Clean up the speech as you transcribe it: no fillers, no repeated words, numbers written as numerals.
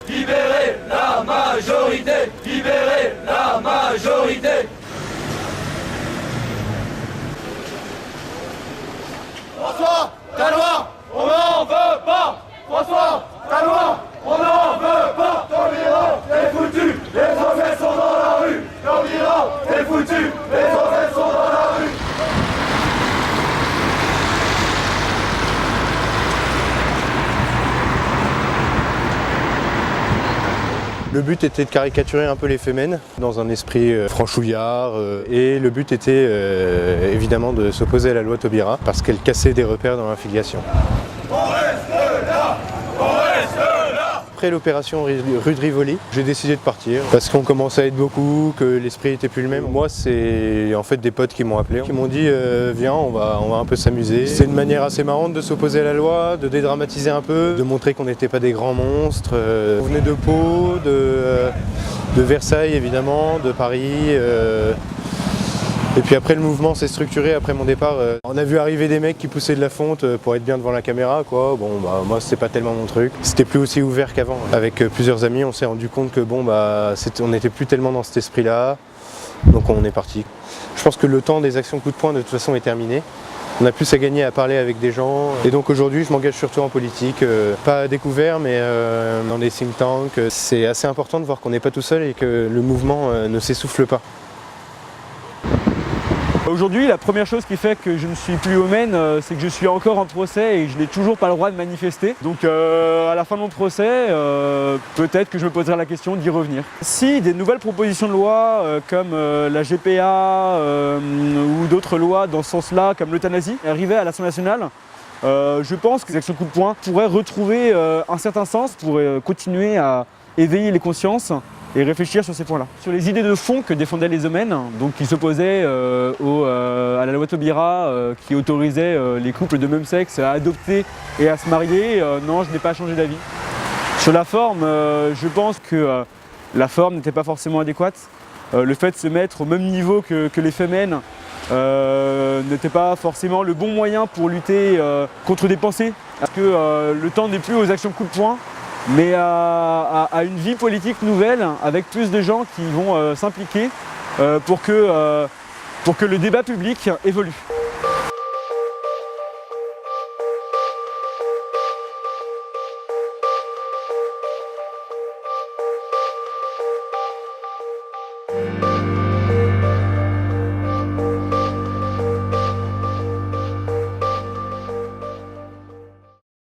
Libérez la majorité! Libérez la majorité! François, ta loi, on n'en veut pas! François, ta loi, on n'en veut pas! Taubira, t'es foutu! Les Français sont dans la rue! Taubira, t'es foutu! Les Français sont dans la rue! Le but était de caricaturer un peu les Femmes dans un esprit franchouillard et le but était évidemment de s'opposer à la loi Taubira parce qu'elle cassait des repères dans l'affiliation. On reste là! On reste là! Après l'opération rue de Rivoli, j'ai décidé de partir parce qu'on commençait à être beaucoup, que l'esprit était plus le même. Moi, c'est en fait des potes qui m'ont appelé, qui m'ont dit viens, on va un peu s'amuser. C'est une manière assez marrante de s'opposer à la loi, de dédramatiser un peu, de montrer qu'on n'était pas des grands monstres. On venait de Pau, de Versailles évidemment, de Paris. Et puis après le mouvement s'est structuré après mon départ. On a vu arriver des mecs qui poussaient de la fonte pour être bien devant la caméra quoi. Bon bah moi c'était pas tellement mon truc. C'était plus aussi ouvert qu'avant. Avec plusieurs amis on s'est rendu compte que bon bah on n'était plus tellement dans cet esprit là. Donc on est parti. Je pense que le temps des actions coup de poing de toute façon est terminé. On a plus à gagner à parler avec des gens. Et donc aujourd'hui je m'engage surtout en politique. Pas à découvert mais dans des think tanks. C'est assez important de voir qu'on n'est pas tout seul et que le mouvement ne s'essouffle pas. Aujourd'hui, la première chose qui fait que je ne suis plus au Maine, c'est que je suis encore en procès et je n'ai toujours pas le droit de manifester. Donc à la fin de mon procès, peut-être que je me poserai la question d'y revenir. Si des nouvelles propositions de loi comme la GPA ou d'autres lois dans ce sens-là, comme l'euthanasie, arrivaient à l'Assemblée nationale, je pense que les actions coup de poing pourraient retrouver un certain sens, pourraient continuer à éveiller les consciences et réfléchir sur ces points-là. Sur les idées de fond que défendaient les Homènes, donc qui s'opposaient à la loi Taubira, qui autorisait les couples de même sexe à adopter et à se marier, non, je n'ai pas changé d'avis. Sur la forme, je pense que la forme n'était pas forcément adéquate. Le fait de se mettre au même niveau que les Femmes n'était pas forcément le bon moyen pour lutter contre des pensées. Parce que le temps n'est plus aux actions coup de poing, mais à une vie politique nouvelle, avec plus de gens qui vont s'impliquer pour que le débat public évolue.